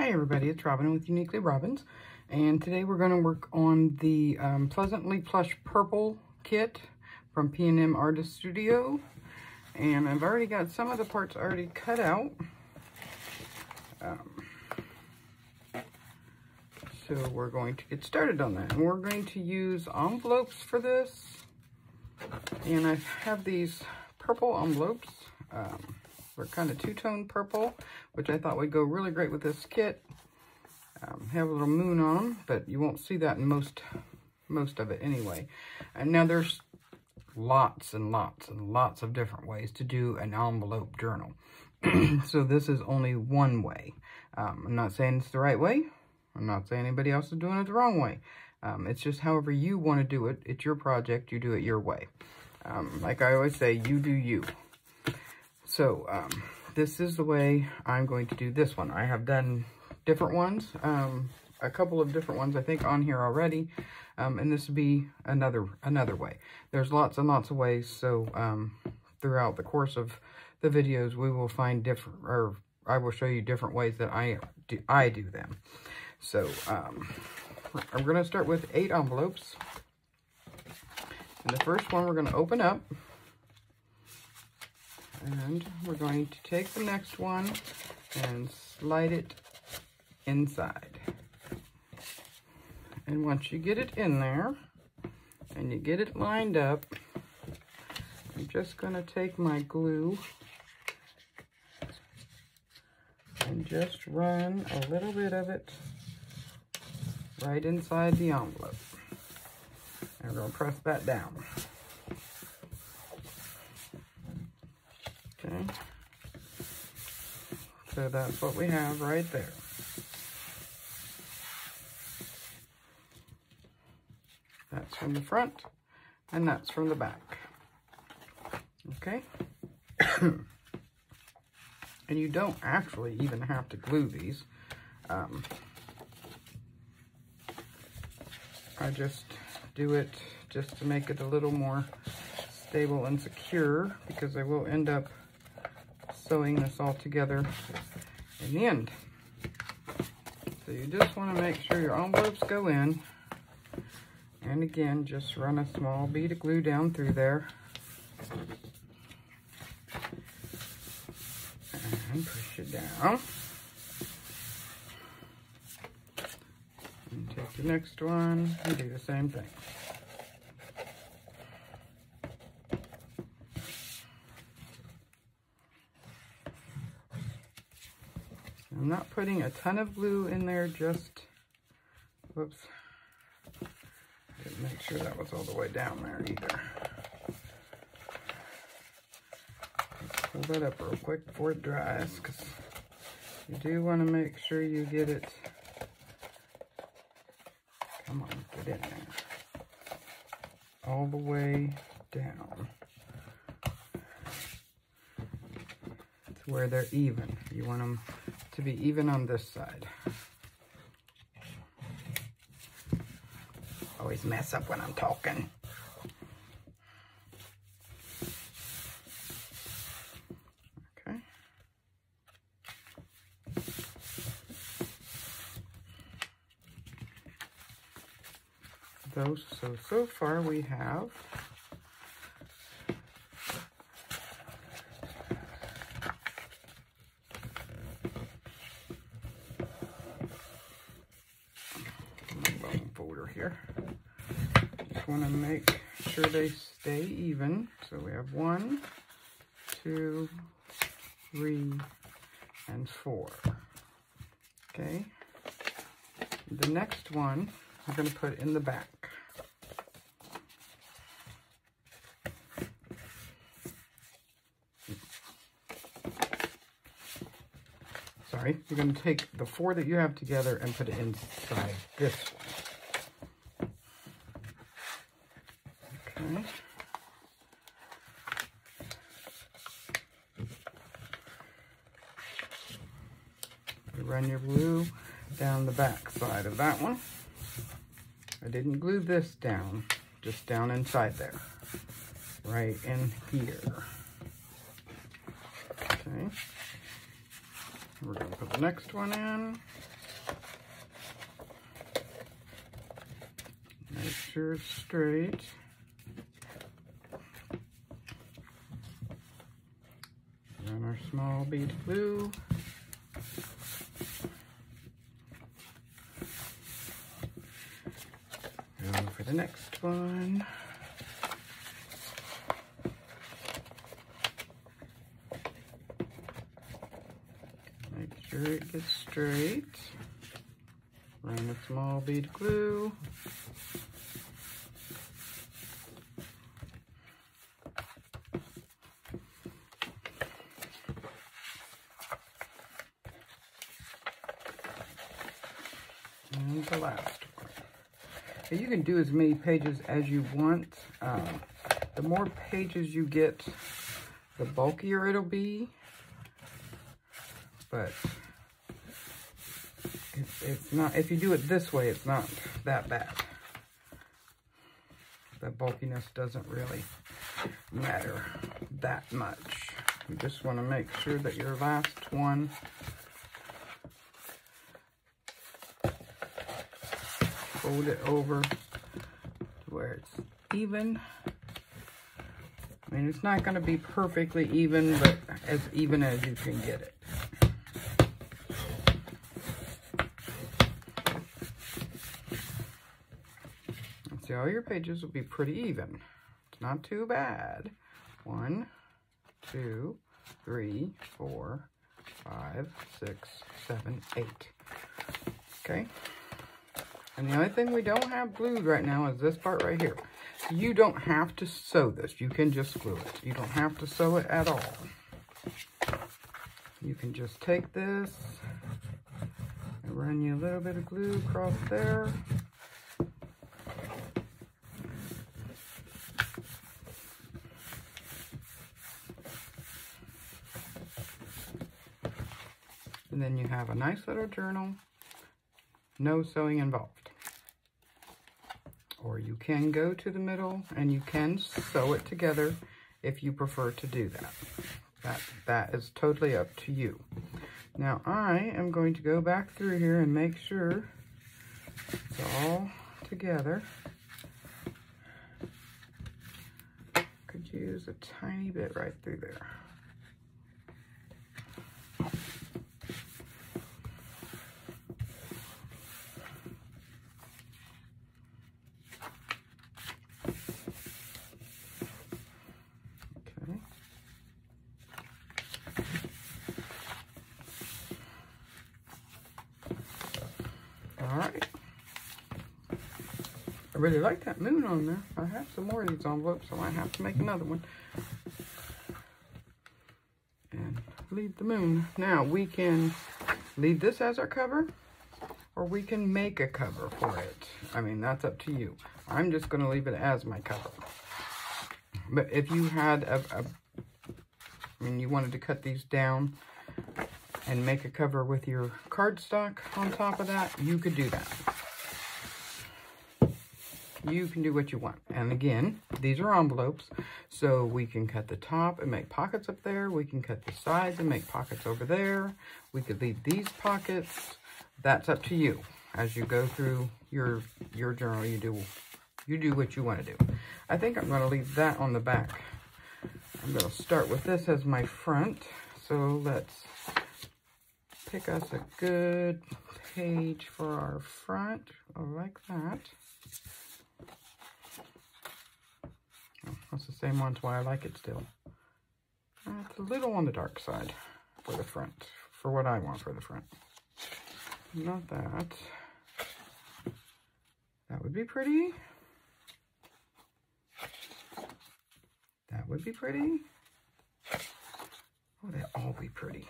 Hi everybody, it's Robin with Uniquely Robins, and today we're going to work on the Pleasantly Plush Purple kit from P&M Artist Studio, and I've already got some of the parts already cut out. So we're going to get started on that, and we're going to use envelopes for this, and I have these purple envelopes. They're kind of two-tone purple, which I thought would go really great with this kit. Have a little moon on them, but you won't see that in most of it anyway. And now there's lots and lots and lots of different ways to do an envelope journal. So this is only one way. I'm not saying it's the right way. I'm not saying anybody else is doing it the wrong way. It's just however you want to do it. It's your project. You do it your way. Like I always say, you do you. So this is the way I'm going to do this one. I have done different ones, a couple of different ones I think on here already, and this will be another way. There's lots and lots of ways, so throughout the course of the videos we will find different, or I will show you different ways that I do them. So I'm going to start with 8 envelopes, and the first one we're going to open up. And we're going to take the next one and slide it inside. And once you get it in there and you get it lined up, I'm just going to take my glue and just run a little bit of it right inside the envelope. And we're going to press that down. Okay, so that's what we have right there. That's from the front, and that's from the back. Okay, and you don't actually even have to glue these. I just do it just to make it a little more stable and secure, because I will end up sewing this all together in the end. So you just want to make sure your envelopes go in, and again just run a small bead of glue down through there and push it down, and take the next one and do the same thing. I'm not putting a ton of glue in there, just, whoops, didn't make sure that was all the way down there either. Let's pull that up real quick before it dries, because you do want to make sure you get it, come on, get in there, all the way down to where they're even. You want them to be even on this side. Always mess up when I'm talking. Okay. So far we have here. Just want to make sure they stay even. So we have 1, 2, 3, and 4. Okay. The next one I'm going to put in the back. Sorry, you're going to take the 4 that you have together and put it inside this one. Okay. You run your glue down the back side of that one. I didn't glue this down, just down inside there, right in here. Okay. We're going to put the next one in. sure it's straight. And our small bead glue. And for the next one. Make sure it gets straight. Run a small bead glue. And the last one. So you can do as many pages as you want. The more pages you get, the bulkier it'll be. But it's not, if you do it this way, it's not that bad. The bulkiness doesn't really matter that much. You just want to make sure that your last one fold it over to where it's even. I mean, it's not going to be perfectly even, but as even as you can get it. See, all your pages will be pretty even. It's not too bad. 1, 2, 3, 4, 5, 6, 7, 8. Okay. And the only thing we don't have glued right now is this part right here. You don't have to sew this. You can just glue it. You don't have to sew it at all. You can just take this and run you a little bit of glue across there. And then you have a nice little journal, no sewing involved. Or you can go to the middle and you can sew it together if you prefer to do that. That is totally up to you. Now I am going to go back through here and make sure it's all together. Could use a tiny bit right through there. Alright. I really like that moon on there. I have some more of these envelopes, so I have to make another one. And leave the moon. Now, we can leave this as our cover, or we can make a cover for it. I mean, that's up to you. I'm just going to leave it as my cover. But if you had you wanted to cut these down and make a cover with your cardstock on top of that, you could do that. You can do what you want. And again, these are envelopes, so we can cut the top and make pockets up there. We can cut the sides and make pockets over there. We could leave these pockets. That's up to you. As you go through your journal, you do what you want to do. I think I'm going to leave that on the back. I'm going to start with this as my front. So let's pick us a good page for our front, like that. Oh, that's the same one, that's why I like it still. It's a little on the dark side for the front, for what I want for the front. Not that. That would be pretty. That would be pretty. Oh, they'll all be pretty.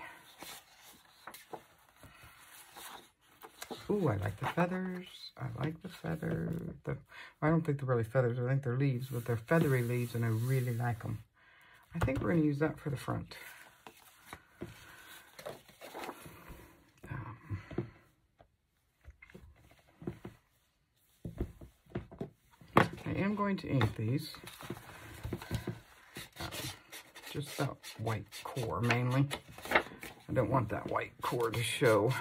Ooh, I like the feathers. I like the feather. I don't think they're really feathers. I think they're leaves, but they're feathery leaves, and I really like them. I think we're going to use that for the front. I am going to ink these. Just that white core, mainly. I don't want that white core to show.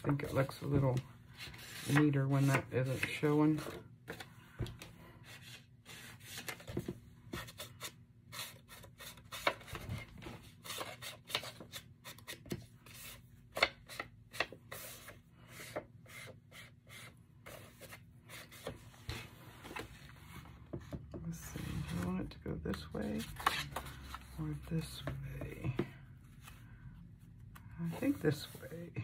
think it looks a little neater when that isn't showing. Let's see, do you want it to go this way or this way? I think this way.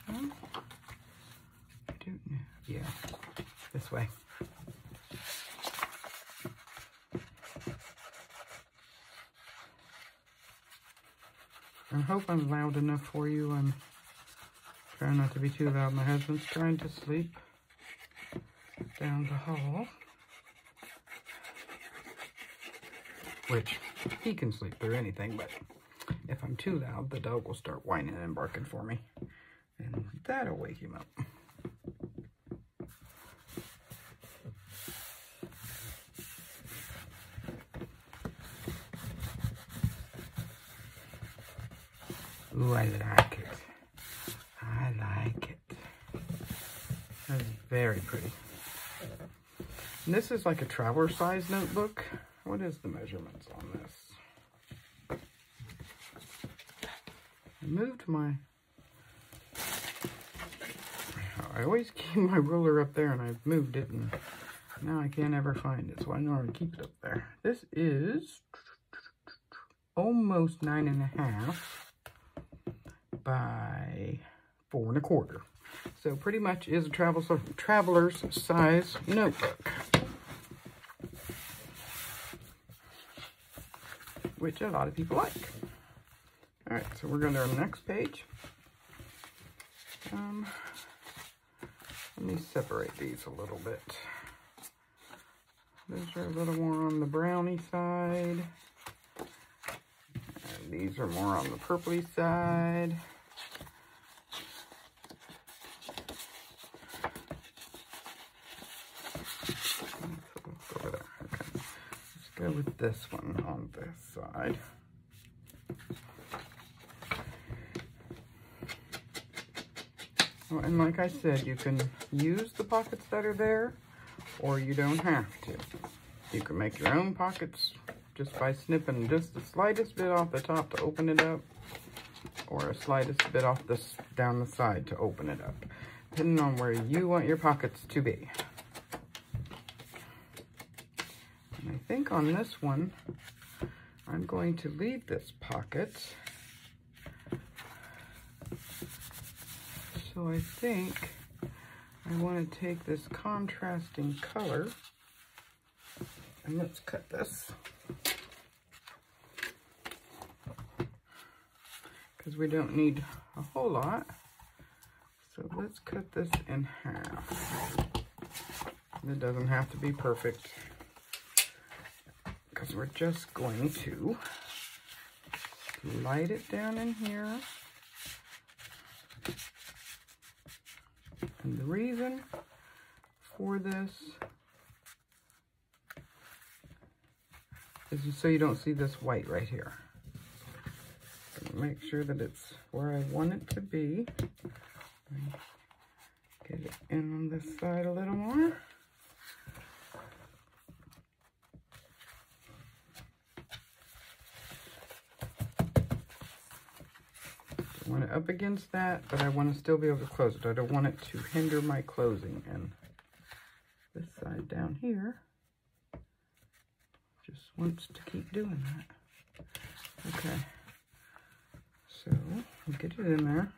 I don't know. Yeah, this way. I hope I'm loud enough for you. I'm trying not to be too loud. My husband's trying to sleep down the hall, which he can sleep through anything, but if I'm too loud, the dog will start whining and barking for me, and that'll wake him up. Ooh, I like it. I like it. That's very pretty. And this is like a traveler size notebook. What is the measurements on this? I moved my... I always keep my ruler up there, and I've moved it, and now I can't ever find it, so I normally keep it up there. This is almost 9.5 by 4 1/4. So pretty much is a traveler's size notebook, which a lot of people like. All right, so we're going to our next page. Let me separate these a little bit. These are a little more on the brownie side. And these are more on the purpley side. Over there. Okay. Let's go with this one on this side. Oh, and like I said, you can use the pockets that are there, or you don't have to. You can make your own pockets just by snipping just the slightest bit off the top to open it up, or a slightest bit off this down the side to open it up, depending on where you want your pockets to be. And I think on this one, I'm going to leave this pocket. So I think I want to take this contrasting color, and let's cut this, because we don't need a whole lot. So let's cut this in half. It doesn't have to be perfect, because we're just going to slide it down in here. And the reason for this is just so you don't see this white right here. Make sure that it's where I want it to be. Get it in on this side a little more. I want it up against that, but I want to still be able to close it. I don't want it to hinder my closing. And this side down here just wants to keep doing that. Okay, so we'll get it in there.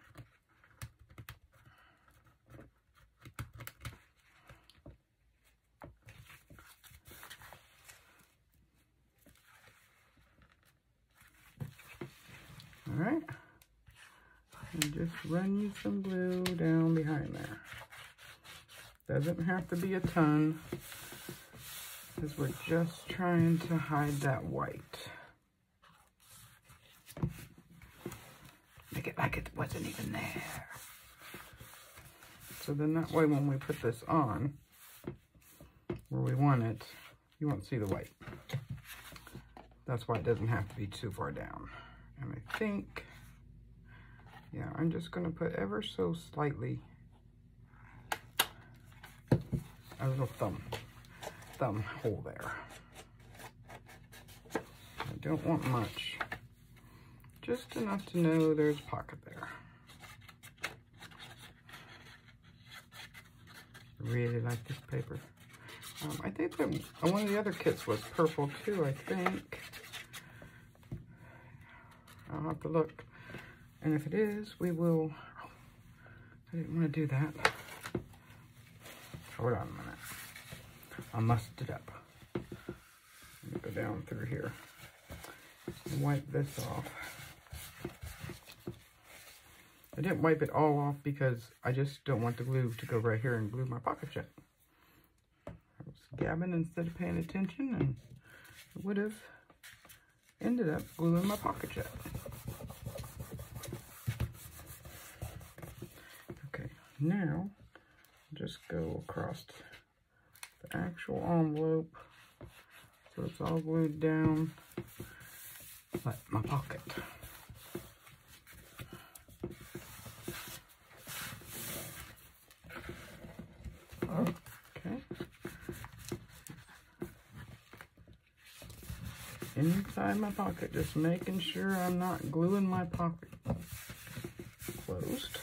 All right. And just run you some glue down behind there. Doesn't have to be a ton, because we're just trying to hide that white. Make it like it wasn't even there. So then that way when we put this on, where we want it, you won't see the white. That's why it doesn't have to be too far down. And I think Yeah, I'm just going to put ever so slightly a little thumb hole there. I don't want much. Just enough to know there's a pocket there. I really like this paper. I think that one of the other kits was purple too, I think. I'll have to look. And if it is, we will... Oh, I didn't want to do that. Hold on a minute. I mussed it up. Let me go down through here and wipe this off. I didn't wipe it all off because I just don't want the glue to go right here and glue my pocket shut. I was gabbing instead of paying attention, and it would have ended up gluing my pocket shut. Okay, now just go across the actual envelope so it's all glued down like my pocket. Okay. Inside my pocket, just making sure I'm not gluing my pocket closed.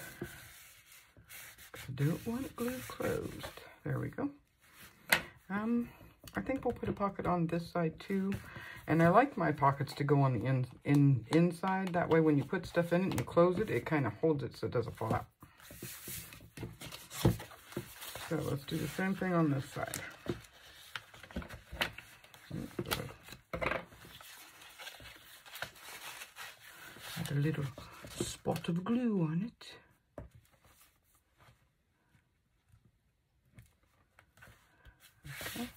I don't want it glued closed. There we go. I think we'll put a pocket on this side too. And I like my pockets to go on the inside. That way when you put stuff in it and you close it, it kind of holds it so it doesn't fall out. So let's do the same thing on this side. Add a little spot of glue on it. Okay.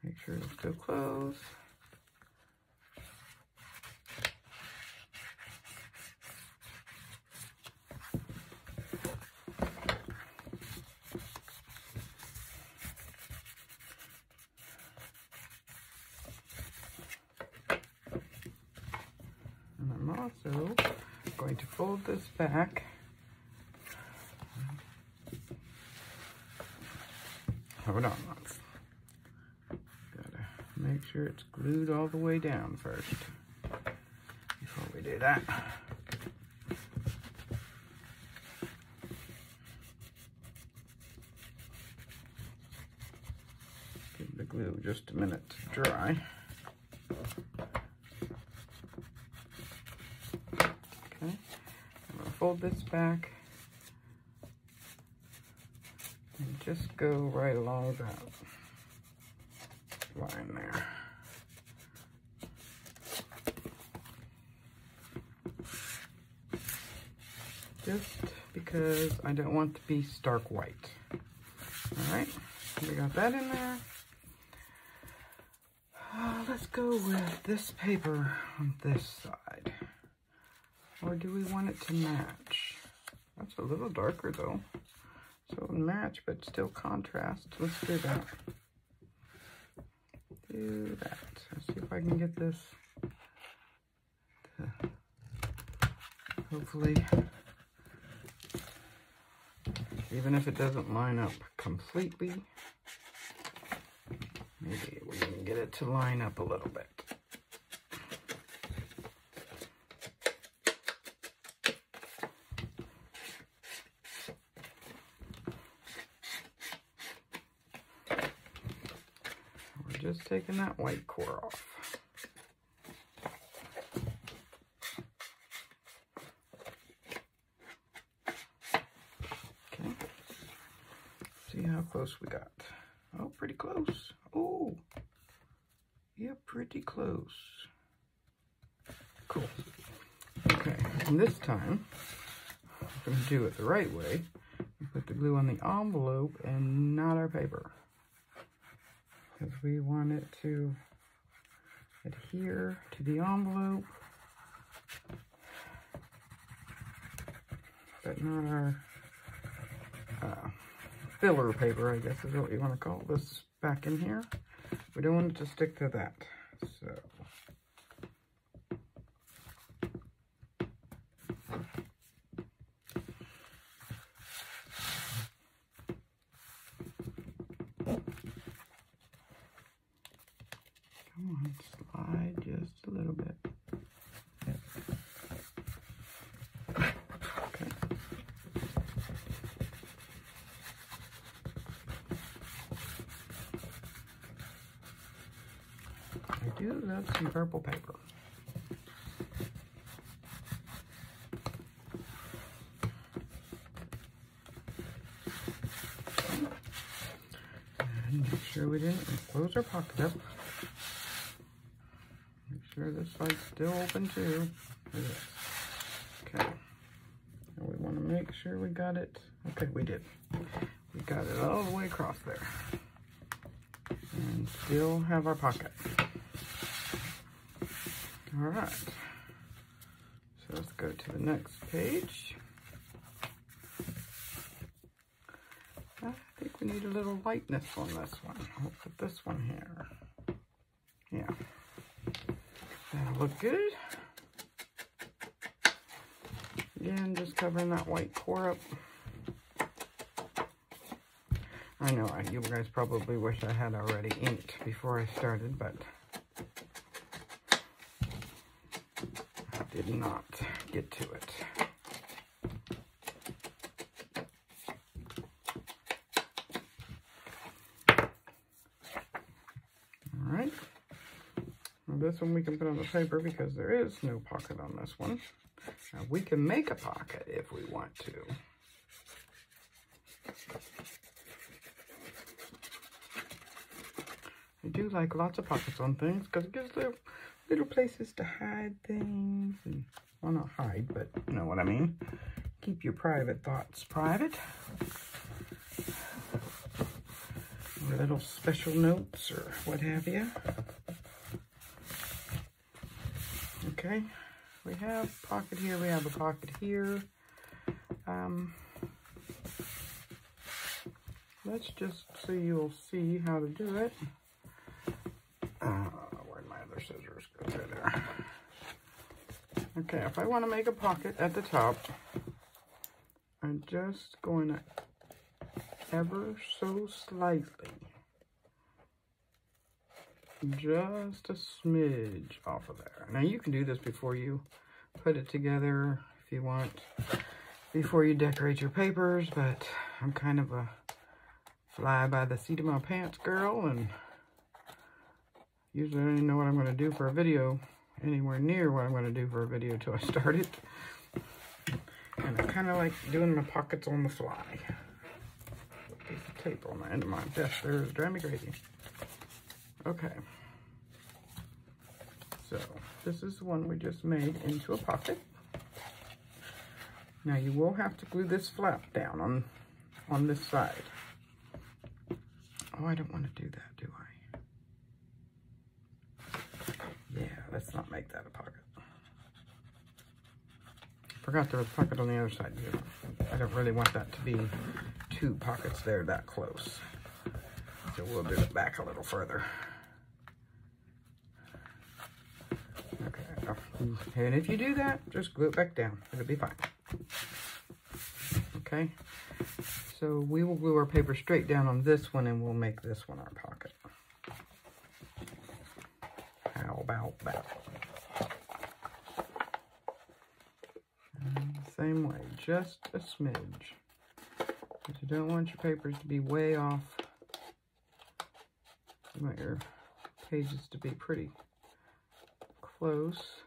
Make sure it's still closed. And I'm also going to fold this back. Hold on, let's gotta make sure it's glued all the way down first before we do that. Give the glue just a minute to dry. Okay, I'm gonna fold this back. And just go right along that line there. Just because I don't want to be stark white. All right, we got that in there. Let's go with this paper on this side. Or do we want it to match? That's a little darker though. So it'll match, but still contrast. Let's do that. Do that. Let's see if I can get this to hopefully, even if it doesn't line up completely, maybe we can get it to line up a little bit. Just taking that white core off. Okay. See how close we got. Oh, pretty close. Oh, yeah, pretty close. Cool. Okay, and this time, I'm going to do it the right way. We put the glue on the envelope and not our paper, because we want it to adhere to the envelope, but not our filler paper, I guess is what you want to call this back in here. We don't want it to stick to that. So do love some purple paper. And make sure we didn't close our pocket up. Make sure this side's still open too. Okay. And we want to make sure we got it. Okay, we did. We got it all the way across there. And still have our pocket. All right. So let's go to the next page. I think we need a little lightness on this one. I'll put this one here. Yeah. That'll look good. Again, just covering that white core up. I know, you guys probably wish I had already inked before I started, but I did not get to it. All right. Well, this one we can put on the paper because there is no pocket on this one. Now, we can make a pocket if we want to. I do like lots of pockets on things because it gives little places to hide things. And, well, not hide, but you know what I mean. Keep your private thoughts private. Or little special notes or what have you. Okay, we have a pocket here, we have a pocket here. Let's just so you'll see how to do it. Where'd my other scissors go? There. Okay, if I want to make a pocket at the top, I'm just going to ever so slightly, just a smidge off of there. Now you can do this before you put it together if you want, before you decorate your papers, but I'm kind of a fly by the seat of my pants girl, and usually I don't know what I'm going to do for a video, anywhere near what I'm going to do for a video till I start it. And I kind of like doing my pockets on the fly. Piece of tape on the end of my desk there is driving me crazy. Okay. So this is the one we just made into a pocket. Now you will have to glue this flap down on this side. Oh, I don't want to do that, do I? Yeah, let's not make that a pocket. Forgot there was a pocket on the other side too. I don't really want that to be two pockets there that close. So we'll do it back a little further. Okay, and if you do that, just glue it back down. It'll be fine. Okay, so we will glue our paper straight down on this one and we'll make this one our pocket. How about that? And same way, just a smidge. But you don't want your papers to be way off. You want your pages to be pretty close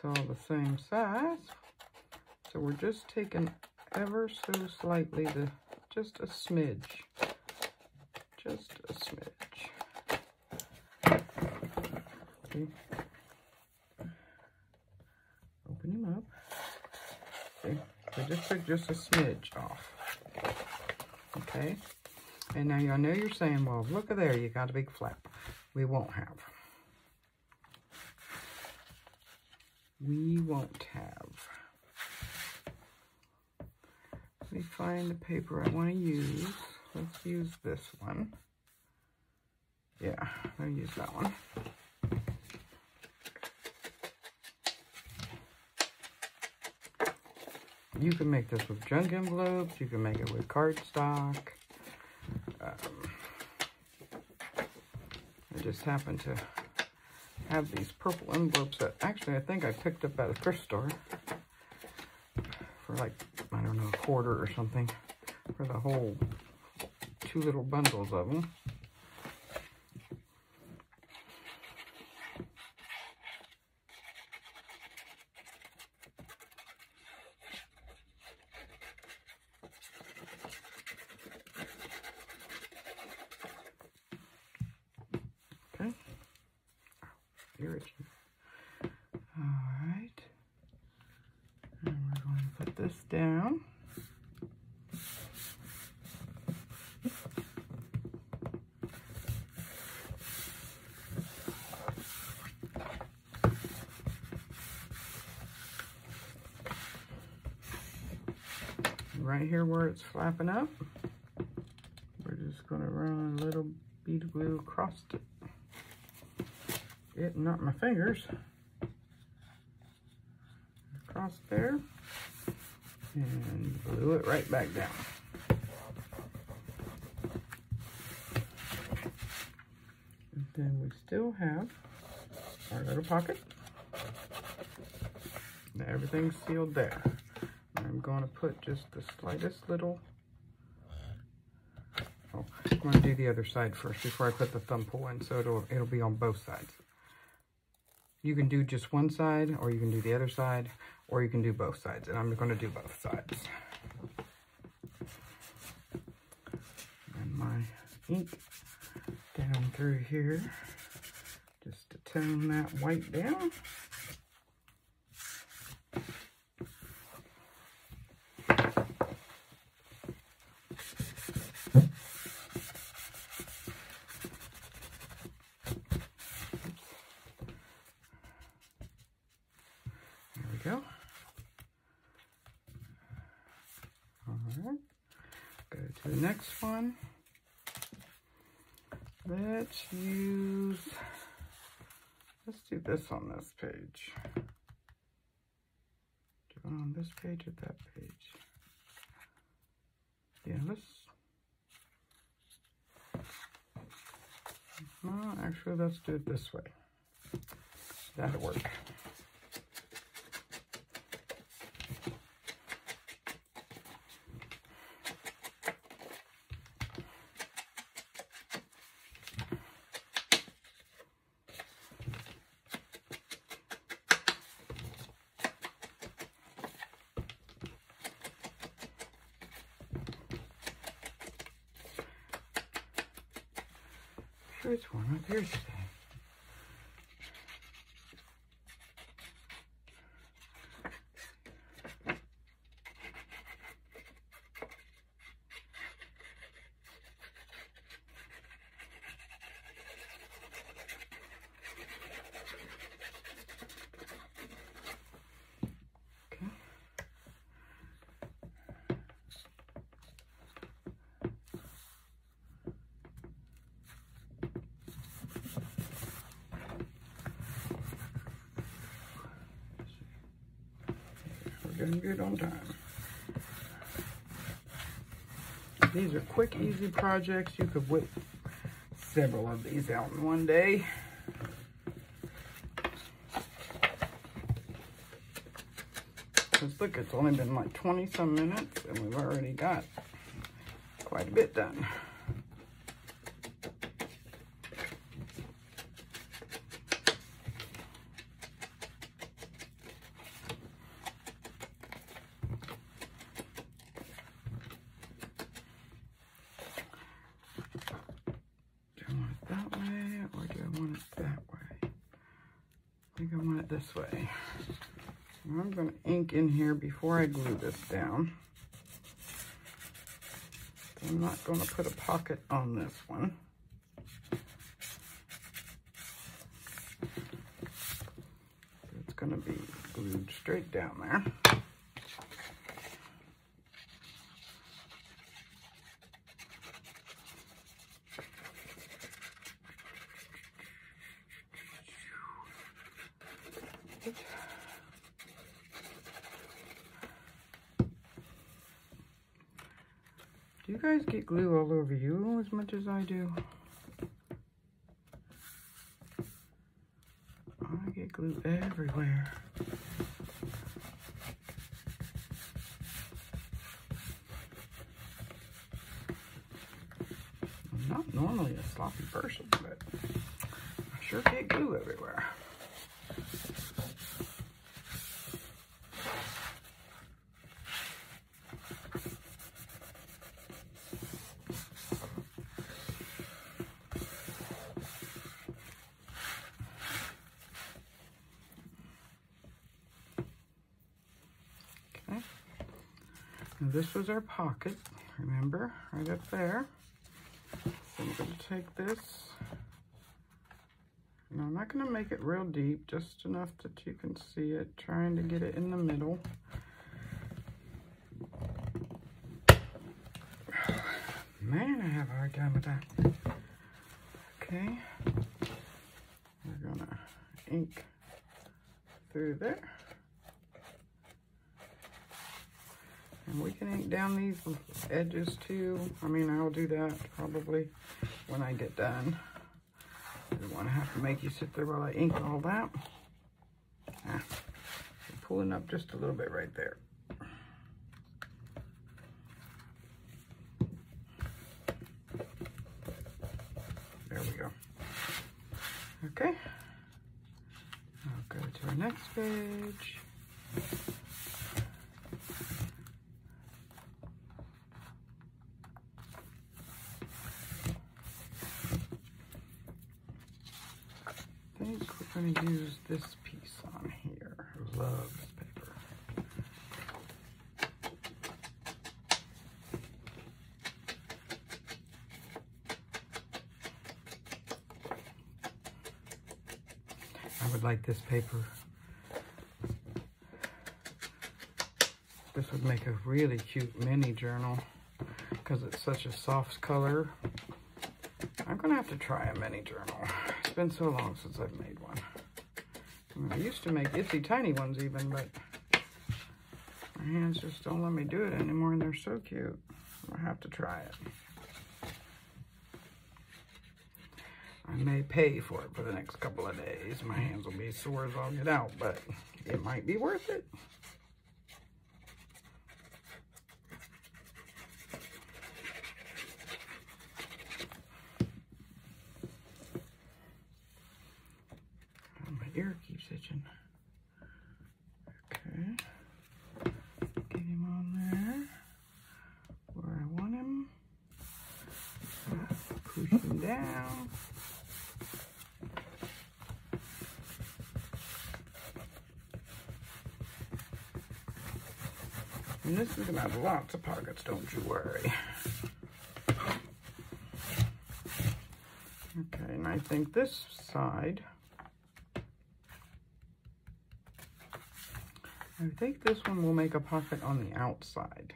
to all the same size. So we're just taking ever so slightly just a smidge. Just a smidge. Okay. Open him up. Okay. So just take just a smidge off. Okay. And now I know you're saying, well, look at there, you got a big flap. We won't have. We won't have. Let me find the paper I want to use. Let's use this one. Yeah, I'll use that one. You can make this with junk envelopes. You can make it with cardstock. I just happen to have these purple envelopes that actually I think I picked up at a thrift store for like, I don't know, a quarter or something for the whole 2 little bundles of them. irritating. Alright. And we're going to put this down. Right here where it's flapping up, we're just going to run a little bead of glue across it, not my fingers, across there, and glue it right back down. And then we still have our little pocket. Now everything's sealed there. I'm going to put just the slightest little, oh, I'm going to do the other side first before I put the thumb pull in, so it'll be on both sides. You can do just one side, or you can do the other side, or you can do both sides, and I'm going to do both sides. And my ink down through here, just to tone that white down. Go. Alright, go to the next one. Let's do this on this page. Do it on this page or that page? Yeah, actually, let's do it this way. That'll work. Sure, it's warm up here today. Doing good on time. These are quick, easy projects. You could whip several of these out in one day. Because look, it's only been like 20 some minutes and we've already got quite a bit done. This way. I'm going to ink in here before I glue this down. I'm not going to put a pocket on this one. It's going to be glued straight down there. Do you guys get glue all over you as much as I do? I get glue everywhere. I'm not normally a sloppy person, but I sure get glue everywhere. Okay. Now this was our pocket, remember, right up there. So I'm going to take this. Now I'm not going to make it real deep, just enough that you can see it, trying to get it in the middle. Man, I have a hard time with that. Okay. We're going to ink through there. And we can ink down these edges too. I mean, I'll do that probably when I get done. I don't want to have to make you sit there while I ink all that. I'm pulling up just a little bit right there. There we go. Okay. I'll go to our next page. I think we're going to use this piece on here. I love this paper. I would like this paper. This would make a really cute mini journal because it's such a soft color. I'm going to have to try a mini journal. It's been so long since I've made one. I mean, I used to make itsy tiny ones even, but my hands just don't let me do it anymore, and they're so cute. I'll have to try it. I may pay for it for the next couple of days. My hands will be sore as all get out, but it might be worth it. Ear keeps itching. Okay. Get him on there where I want him. Push him down. And this is gonna have lots of pockets, don't you worry. Okay, and I think this side, I think this one will make a pocket on the outside.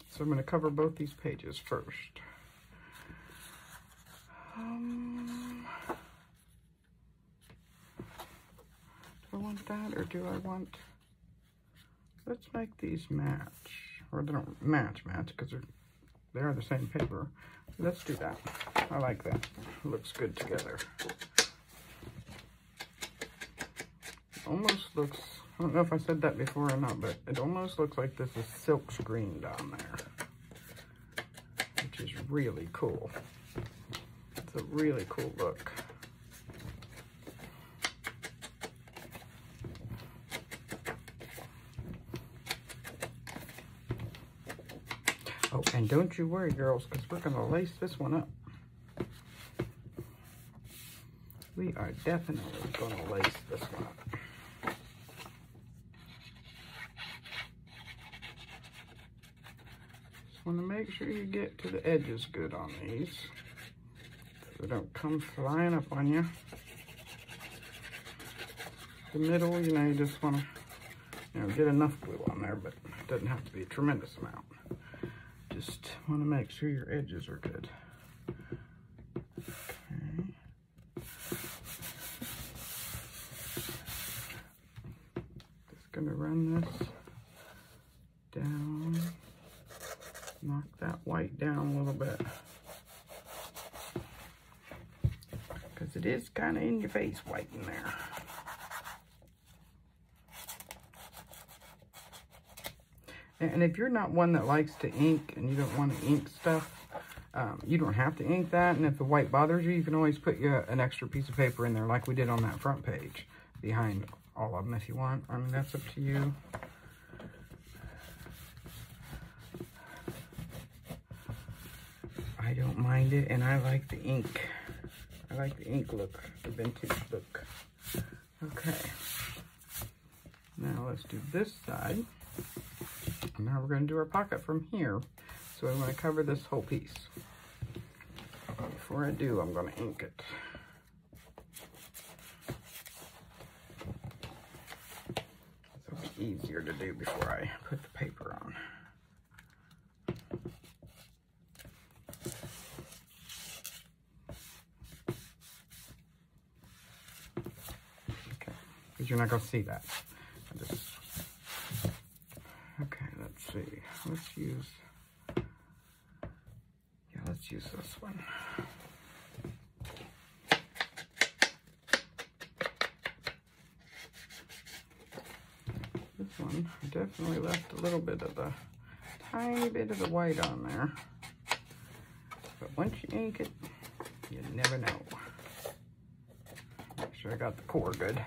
So I'm going to cover both these pages first. Do I want that, or do I want... Let's make these match. Or they don't match because they are the same paper. Let's do that. I like that. It looks good together. Almost looks, I don't know if I said that before or not, but it almost looks like this is silk screen down there, which is really cool. It's a really cool look. Oh, and don't you worry, girls, because we're going to lace this one up. We are definitely going to lace this one up. Just want to make sure you get to the edges good on these, so they don't come flying up on you. The middle, you know, you just want to, you know, get enough glue on there, but it doesn't have to be a tremendous amount. Just want to make sure your edges are good. Okay. Just gonna run this down, knock that white down a little bit, because it is kind of in your face white in there. And if you're not one that likes to ink and you don't want to ink stuff, you don't have to ink that. And if the white bothers you, you can always put an extra piece of paper in there like we did on that front page behind all of them if you want. I mean, that's up to you. I don't mind it, and I like the ink. I like the ink look, the vintage look. Okay. let's do this side. And now we're going to do our pocket from here. So I want to cover this whole piece. Before I do, I'm going to ink it. This will be easier to do before I put the paper on. Okay, because you're not going to see that. Okay, let's see. Let's use this one. This one, I definitely left a little bit of the, tiny bit of the white on there. But once you ink it, you never know. Make sure I got the core good.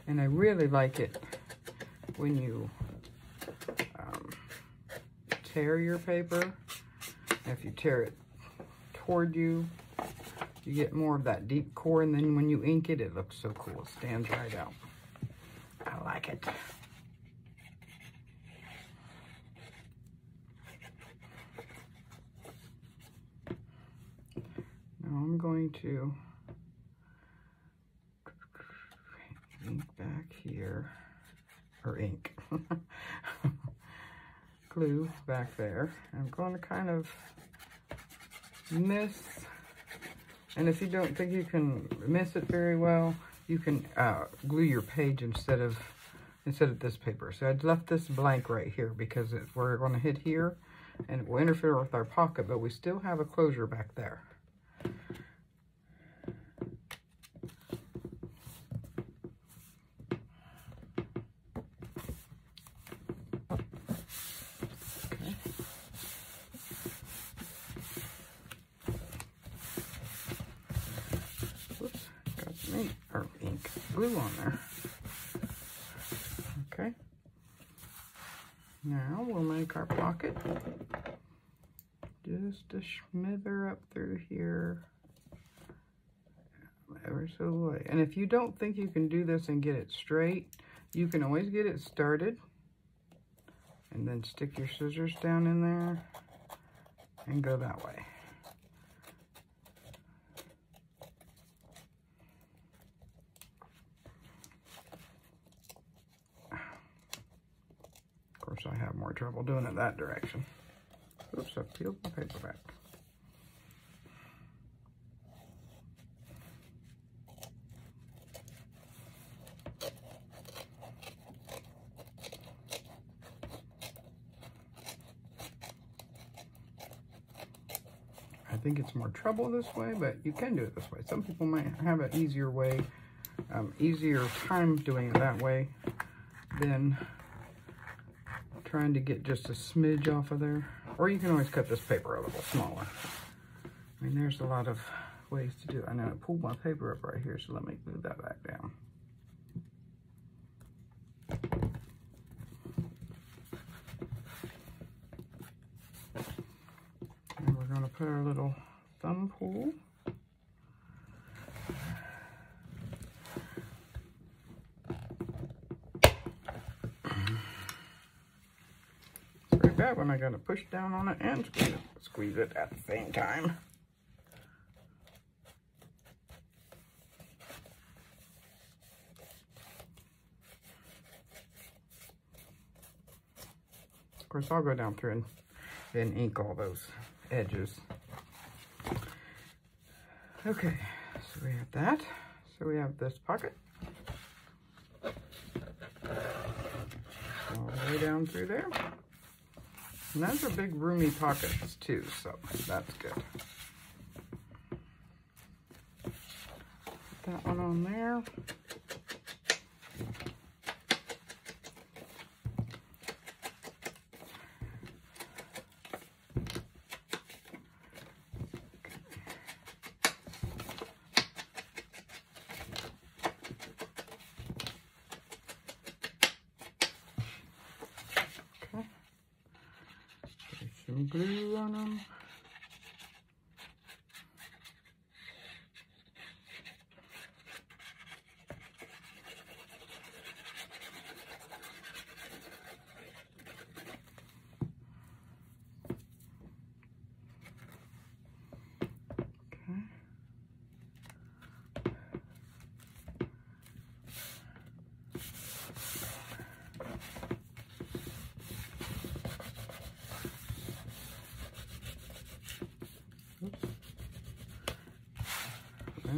And I really like it when you tear your paper. If you tear it toward you, you get more of that deep core, and then when you ink it, it looks so cool. It stands right out. I like it. Now I'm going to ink back here, or ink. Glue back there. I'm going to kind of miss, and if you don't think you can miss it very well, you can glue your page instead of this paper. So I'd left this blank right here because we're going to hit here and it will interfere with our pocket, but we still have a closure back there. Glue on there. Okay. Now we'll make our pocket just a schmither up through here, ever so light. And if you don't think you can do this and get it straight, you can always get it started and then stick your scissors down in there and go that way. I have more trouble doing it that direction. Oops, I peeled my paper back. I think it's more trouble this way, but you can do it this way. Some people might have an easier way, easier time doing it that way than trying to get just a smidge off of there. Or you can always cut this paper a little smaller. I mean, there's a lot of ways to do it. I know I pulled my paper up right here, so let me move that back down. And we're going to put our little thumb pull. That one I gotta push down on it and squeeze it at the same time. Of course, I'll go down through and ink all those edges. Okay, so we have that. So we have this pocket. All the way down through there. And those are big roomy pockets too, so that's good. Put that one on there. Some glue on them.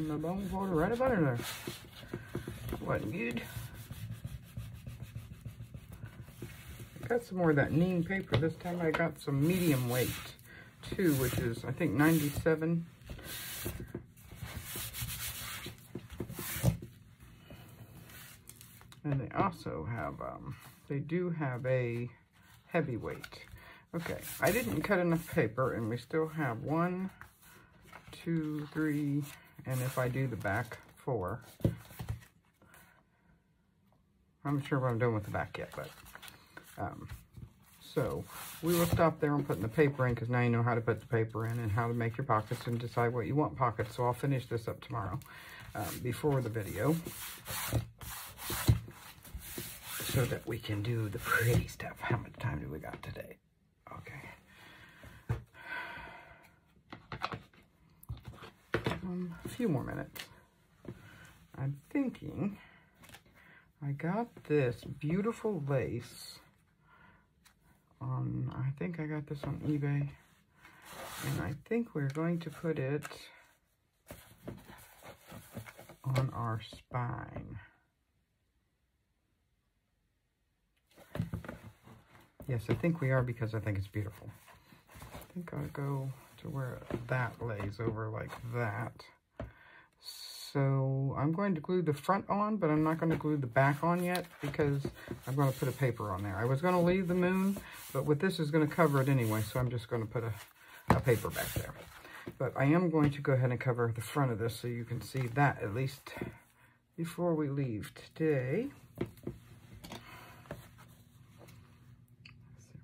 on the bone folder right up under there. Wasn't good. I got some more of that neem paper. This time I got some medium weight too, which is I think 97. And they also have, they do have a heavyweight. Okay, I didn't cut enough paper, and we still have 1, 2, 3, and if I do the back, 4. I'm not sure what I'm doing with the back yet, but, so we will stop there on putting the paper in, because now you know how to put the paper in and how to make your pockets and decide what you want pockets. So I'll finish this up tomorrow, before the video, so that we can do the pretty stuff. How much time do we got today? Okay. A few more minutes. I'm thinking I got this beautiful lace on, I think I got this on eBay, and I think we're going to put it on our spine. Yes, I think we are, because I think it's beautiful. I think I'll go to where that lays over like that. So I'm going to glue the front on, but I'm not going to glue the back on yet, because I'm going to put a paper on there. I was going to leave the moon, but with this is going to cover it anyway, so I'm just going to put a paper back there. But I am going to go ahead and cover the front of this so you can see that at least before we leave today. I'm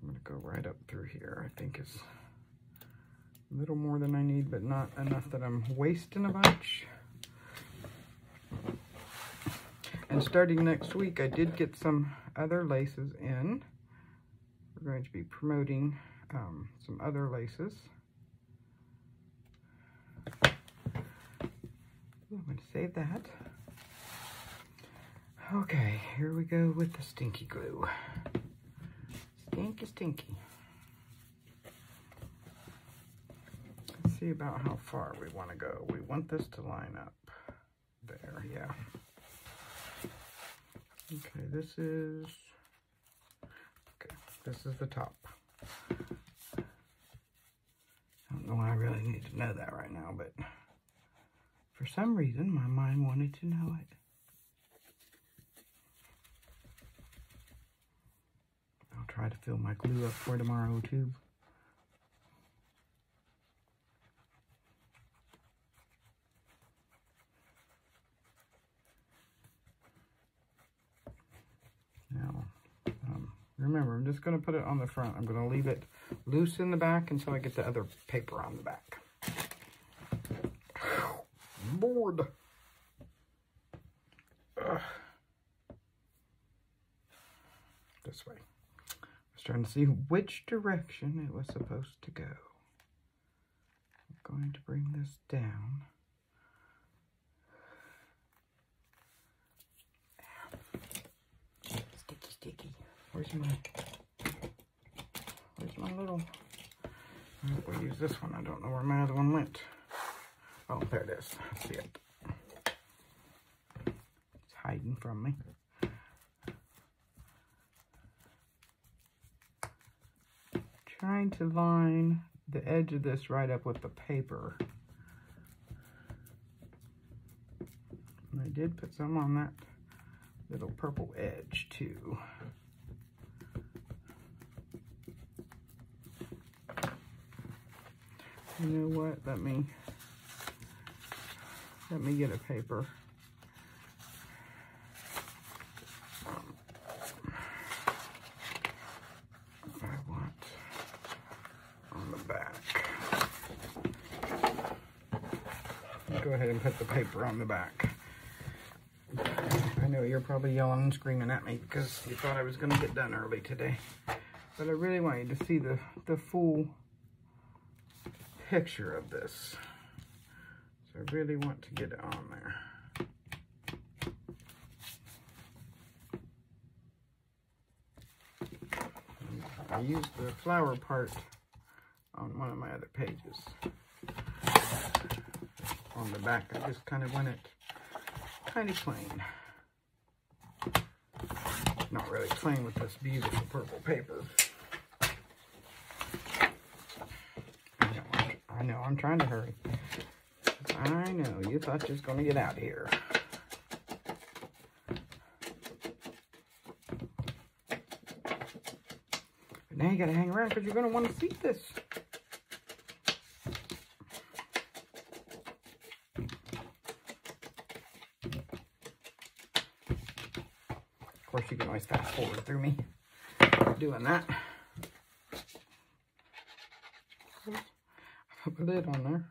going to go right up through here. I think it's a little more than I need, but not enough that I'm wasting a bunch. And starting next week, I did get some other laces in. We're going to be promoting some other laces. I'm going to save that. Okay, here we go with the stinky glue. Stinky, stinky. Let's see about how far we want to go. We want this to line up there, yeah. Okay, this is the top. I don't know why I really need to know that right now, but for some reason my mind wanted to know it. I'll try to fill my glue up for tomorrow too. Now, remember, I'm just going to put it on the front. I'm going to leave it loose in the back until I get the other paper on the back. Bored. Ugh. This way. I was trying to see which direction it was supposed to go. I'm going to bring this down. Sticky. Where's my little... We'll use this one. I don't know where my other one went. Oh, there it is. I see it. It's hiding from me. Trying to line the edge of this right up with the paper. And I did put some on that little purple edge too. You know what? Let me get a paper. I want on the back. Go ahead and put the paper on the back. I know you're probably yelling and screaming at me because you thought I was going to get done early today. But I really want you to see the full picture of this. So I really want to get it on there. I used the flower part on one of my other pages. on the back. I just kind of went it kind of plain. Not really plain with this beautiful purple paper. I know, I'm trying to hurry. I know, you thought you was going to get out of here. But now you got to hang around because you're going to want to see this. Of course, you can always fast forward through me doing that. Put the lid on there.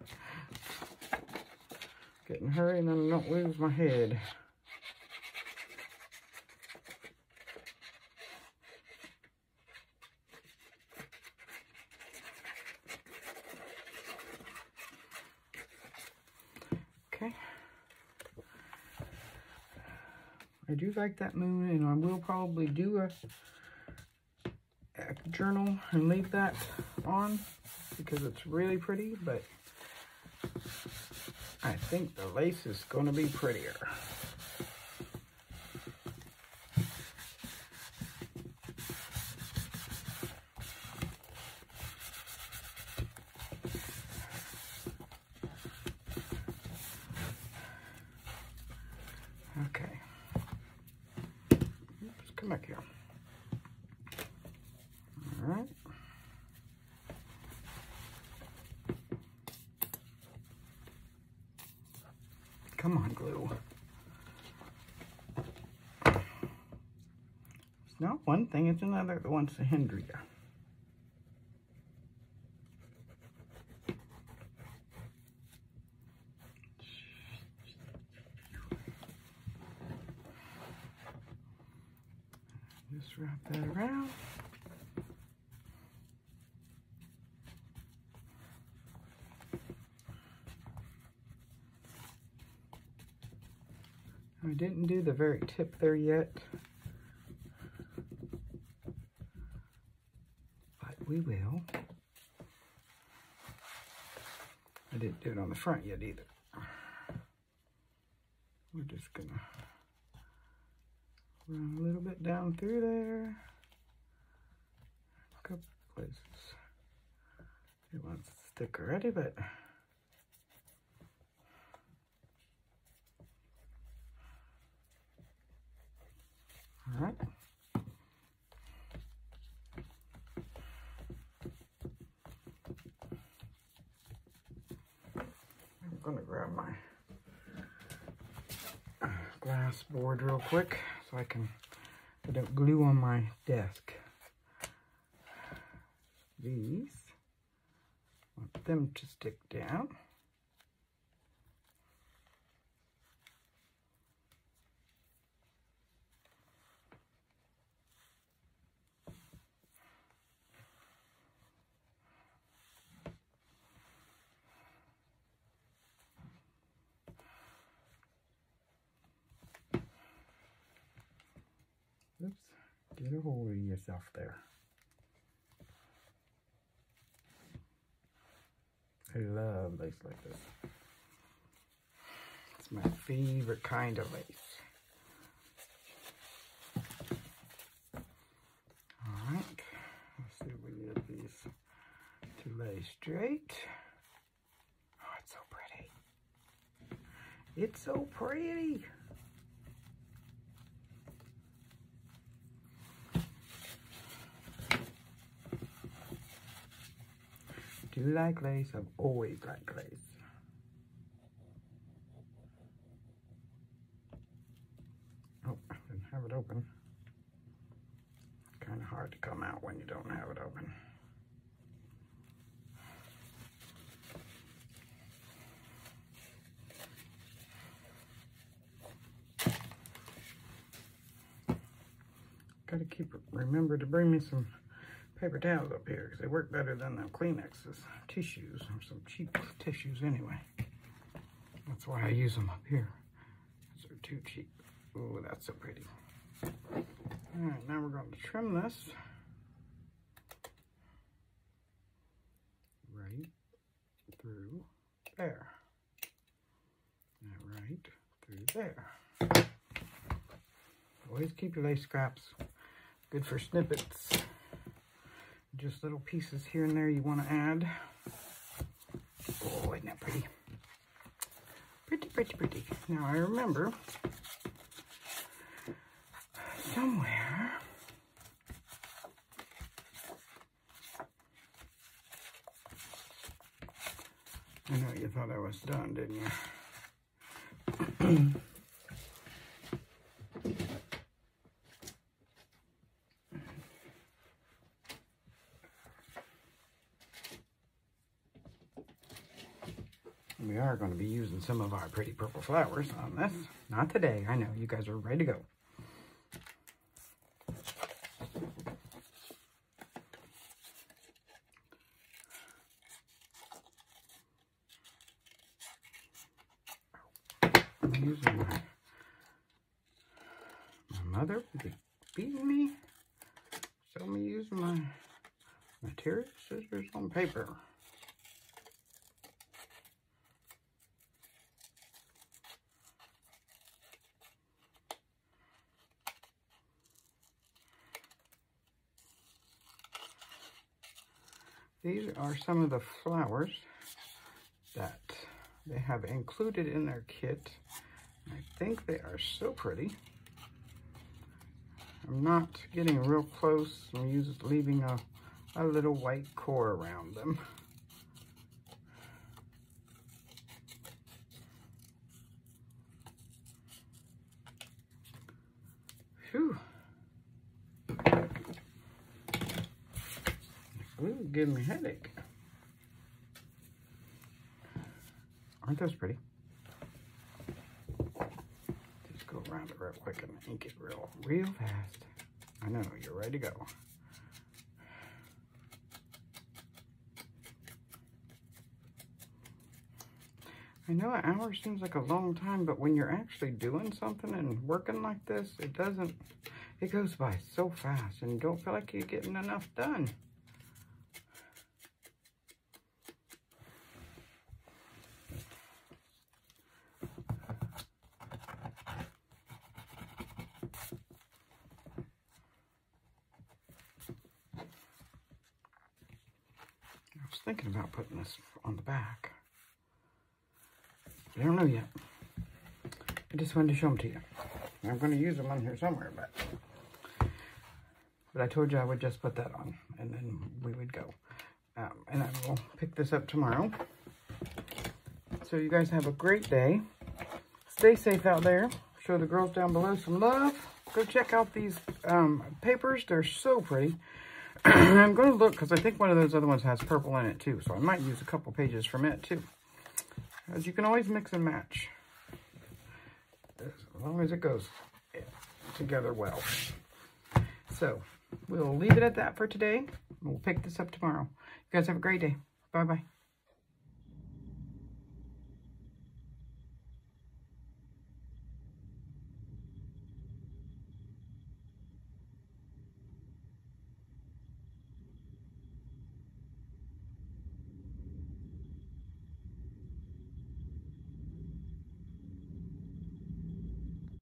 Get in a hurry and then I don't lose my head. Okay. I do like that moon, and I will probably do a journal and leave that on because it's really pretty, but I think the lace is going to be prettier. Okay. Oops, come back here. All right. Come on, glue. It's not one thing, it's another that wants to hinder you. Just wrap that around. I didn't do the very tip there yet, but we will. I didn't do it on the front yet either. We're just gonna run a little bit down through there, a couple places. It wants to stick already, but all right. I'm going to grab my glass board real quick so I don't glue on my desk. These, I want them to stick down. Oops, get a hold of yourself there. I love lace like this. It's my favorite kind of lace. Alright, let's see if we can get these to lay straight. Oh, it's so pretty. It's so pretty. Do you like lace? I've always liked lace. Oh, I didn't have it open. Kind of hard to come out when you don't have it open. Gotta remember to bring me some paper towels up here because they work better than the Kleenexes. Tissues, or some cheap tissues anyway. That's why I use them up here. They're too cheap. Ooh, that's so pretty. Alright, now we're going to trim this right through there. there. Always keep your lace scraps. Good for snippets. Just little pieces here and there you want to add. Oh, isn't that pretty? Pretty, pretty, pretty. Now I remember somewhere I know you thought I was done, didn't you? We are going to be using some of our pretty purple flowers on this. Not today. I know you guys are ready to go. I'm using my mother beating me. So I'm using my material scissors on paper. These are some of the flowers that they have included in their kit. I think they are so pretty. I'm not getting real close. I'm just leaving a little white core around them. Phew. Ooh, give me a headache. Aren't those pretty? Just go around it real quick and ink it real fast. I know, you're ready to go. I know an hour seems like a long time, but when you're actually doing something and working like this, it goes by so fast and you don't feel like you're getting enough done. I was thinking about putting this on the back. I don't know yet. I just wanted to show them to you. I'm going to use them on here somewhere, but I told you I would just put that on, and then we would go. And I will pick this up tomorrow. So you guys have a great day. Stay safe out there. Show the girls down below some love. Go check out these papers. They're so pretty. I'm going to look because I think one of those other ones has purple in it too. So I might use a couple pages from it too. As you can always mix and match. As long as it goes together well. So we'll leave it at that for today. We'll pick this up tomorrow. You guys have a great day. Bye-bye.